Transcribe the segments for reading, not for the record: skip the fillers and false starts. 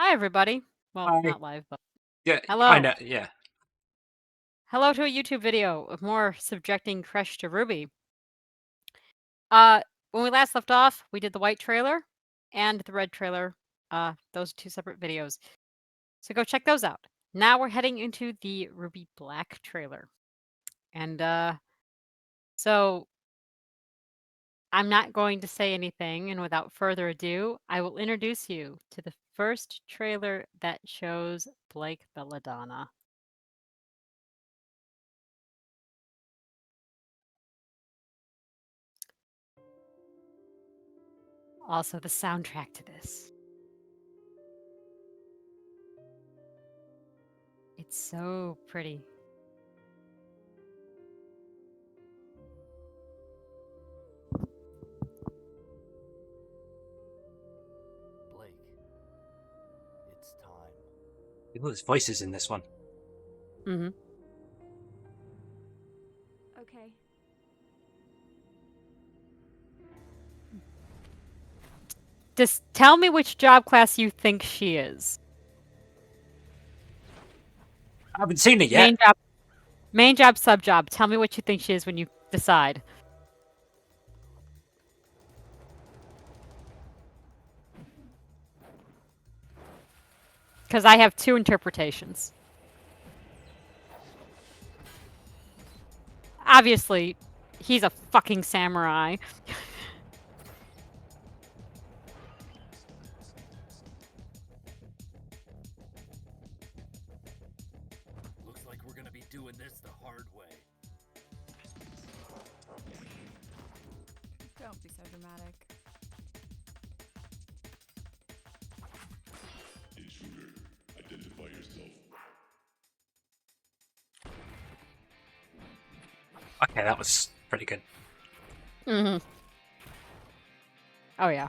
Hi, everybody. Well, Hi. not live, but Yeah, I hello. know. Yeah. Hello to a YouTube video of more subjecting Kresh to RWBY. When we last left off, we did the white trailer and the red trailer. Those are two separate videos. So go check those out. Now we're heading into the RWBY Black trailer. And so I'm not going to say anything, and without further ado, I will introduce you to the first trailer that shows Blake Belladonna. Also, the soundtrack to this. It's so pretty. Blake, it's time. Ooh, there's voices in this one. Mm-hmm. Okay. Just tell me which job class you think she is. I haven't seen it yet. Main job, sub job. Tell me what you think she is when you decide. Because I have two interpretations. Obviously, he's a fucking samurai. Looks like we're gonna be doing this the hard way. Don't be so dramatic. Intruder, identify yourself. Okay, that was pretty good. Mm-hmm. Oh, yeah.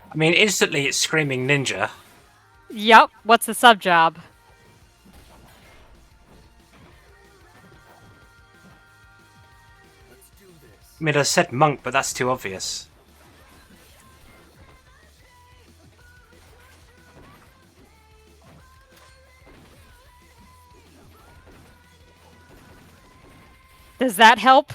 I mean, instantly it's screaming ninja. Yep. What's the sub job? Let's do this. I mean, I said monk, but that's too obvious. Does that help?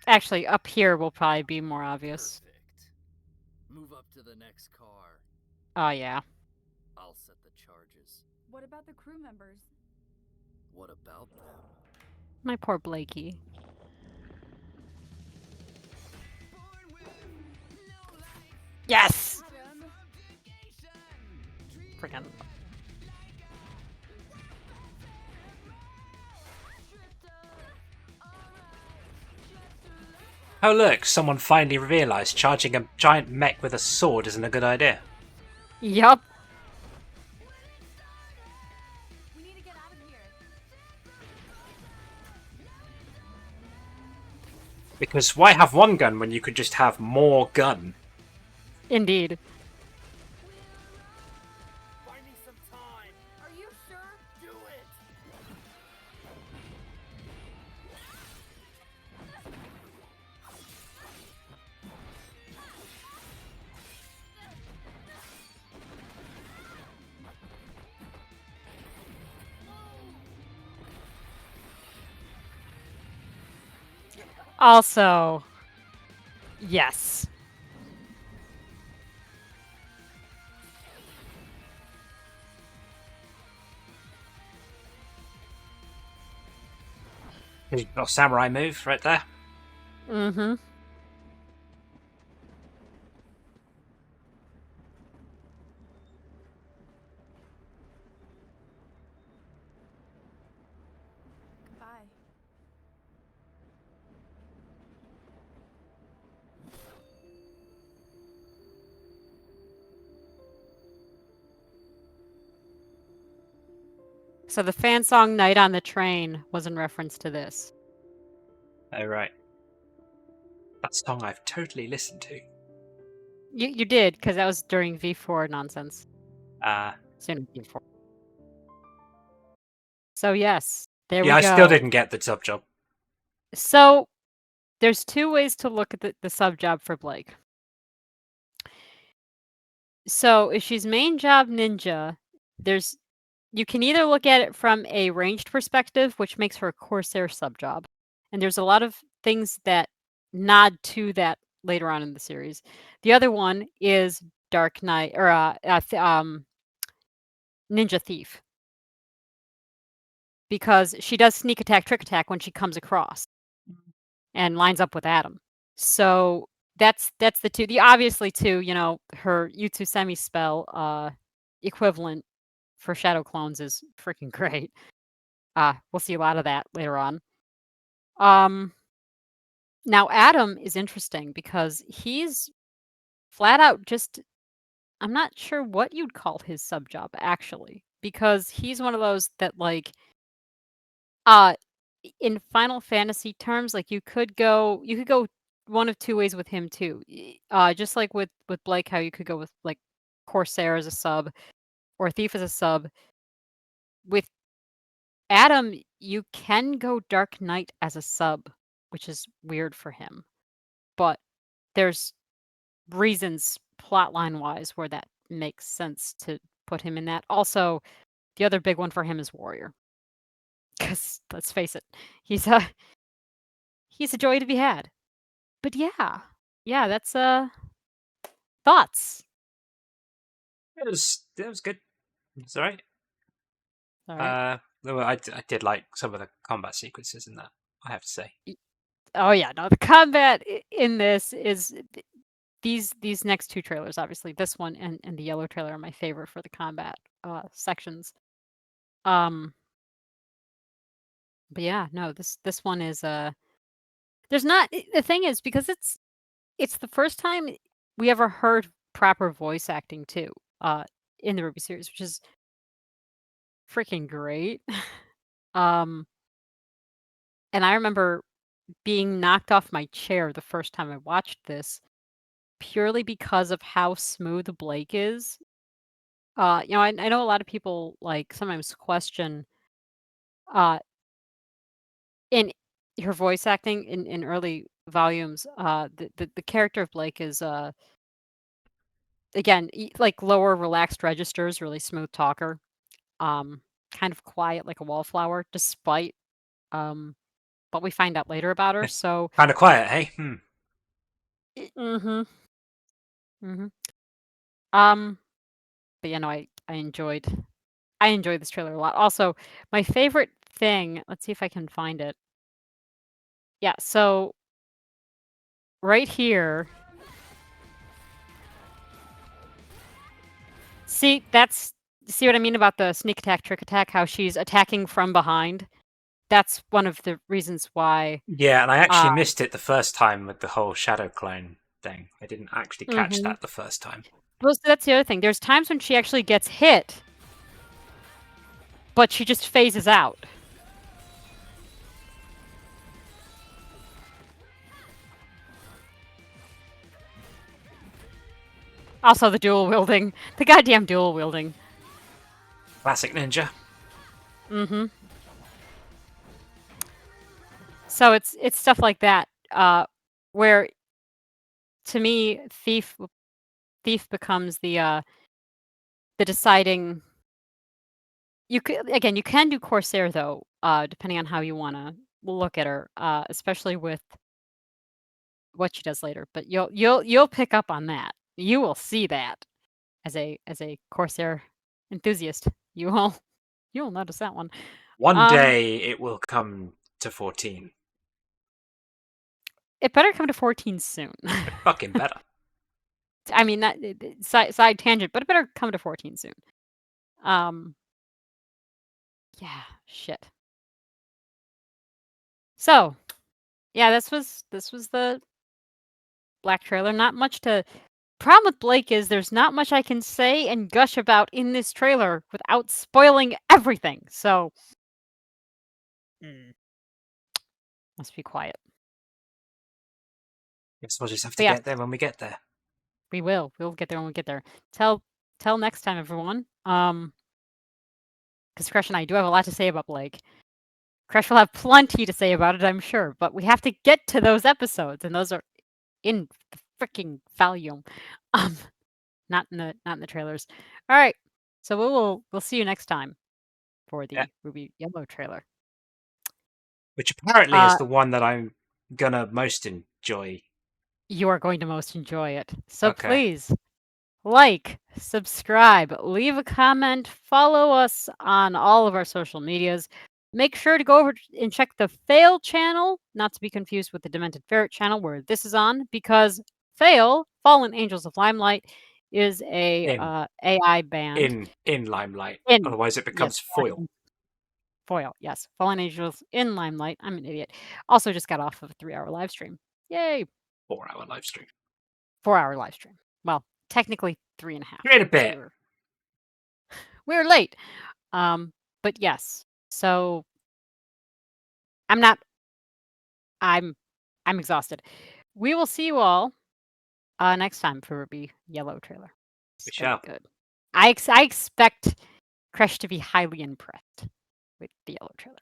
Actually, up here will probably be more obvious. Perfect. Move up to the next car. Oh, yeah. I'll set the charges. What about the crew members? What about them? My poor Blakey. Yes! Friggin'. Oh look, someone finally realised charging a giant mech with a sword isn't a good idea. Yup. We need to get out of here. Because why have one gun when you could just have more gun? Indeed. Find me some time. Are you sure? Do it. Also, yes. You've got a samurai move right there. Mm-hmm. Goodbye. So the fan song "Night on the Train" was in reference to this. Oh, right. That song I've totally listened to. You did, because that was during V4 nonsense. Soon V4. So yes, there we Yeah, go. I still didn't get the sub job. So there's two ways to look at the sub job for Blake. So if she's main job ninja, you can either look at it from a ranged perspective, which makes her a Corsair sub job. And there's a lot of things that nod to that later on in the series. The other one is Dark Knight or Ninja Thief. Because she does sneak attack, trick attack when she comes across and lines up with Adam. So that's the two. The obviously two, her Jutsu semi spell equivalent for shadow clones is freaking great. We'll see a lot of that later on. Now Adam is interesting because he's flat out just I'm not sure what you'd call his sub job actually, because he's one of those that in Final Fantasy terms, like you could go one of two ways with him too. Just like with Blake, how you could go with like Corsair as a sub or Thief as a sub. With Adam, you can go Dark Knight as a sub, which is weird for him. But there's reasons plotline wise where that makes sense to put him in that. Also, the other big one for him is Warrior. Because let's face it, he's a joy to be had. But yeah, that's thoughts. It was good. It's alright. All right. I did like some of the combat sequences in that, I have to say. Oh yeah, no, the combat in this is these next two trailers, obviously this one and the yellow trailer are my favorite for the combat sections. But yeah, no, this one is there's not the thing is because it's the first time we ever heard proper voice acting too in the RWBY series, which is freaking great. And I remember being knocked off my chair the first time I watched this purely because of how smooth Blake is. I know a lot of people like sometimes question uh in her voice acting in early volumes. The character of Blake is again like lower relaxed registers, really smooth talker, kind of quiet like a wallflower, despite what we find out later about her. So Kind of quiet, hey? mm-hmm. Mm-hmm. But no, I enjoyed this trailer a lot. Also, my favorite thing, let's see if I can find it. Yeah, so right here. See what I mean about the sneak attack, trick attack, how she's attacking from behind? That's one of the reasons why. Yeah, and I actually missed it the first time with the whole shadow clone thing. I didn't actually catch that the first time. Well, so that's the other thing. There's times when she actually gets hit, but she just phases out. Also, the dual wielding. The goddamn dual wielding. Classic ninja. Mm-hmm. So it's stuff like that, where to me, Thief becomes the deciding. You can do Corsair though, depending on how you want to look at her, especially with what she does later. But you'll pick up on that. You will see that as a Corsair enthusiast. You'll notice that one. One day it will come to 14. It better come to 14 soon. It fucking better. I mean that side tangent, but it better come to 14 soon. Yeah, shit. So, yeah, this was the Black trailer. Not much to problem with Blake is there's not much I can say and gush about in this trailer without spoiling everything. So must be quiet. Guess we'll just have But to yeah. get there when we get there. We will. We'll get there when we get there. Till next time, everyone. Because Kresh and I do have a lot to say about Blake. Kresh will have plenty to say about it, I'm sure. But we have to get to those episodes, and those are in the freaking volume. Not in the trailers. All right. So we'll see you next time for the RWBY Yellow trailer. Which apparently is the one that I'm gonna most enjoy. You are going to most enjoy it. So Okay. please like, subscribe, leave a comment, follow us on all of our social medias. Make sure to go over and check the Fail channel, not to be confused with the Demented Ferret channel where this is on, because Fail, Fallen Angels of Limelight, is a AI band. In Limelight. In- Otherwise it becomes Foil. Foil, yes. Fallen Angels in Limelight. I'm an idiot. Also just got off of a 3-hour live stream. Yay. 4-hour live stream. 4-hour live stream. Well, technically 3.5. 3 and a bit. We're late. But yes. So I'm exhausted. We will see you all next time for RWBY Yellow trailer. It's gonna be good. I expect Kresh to be highly impressed with the Yellow trailer.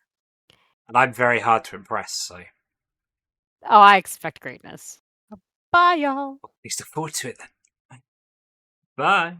And I'm very hard to impress, so. Oh, I expect greatness. Bye, y'all. At least look forward to it then. Bye.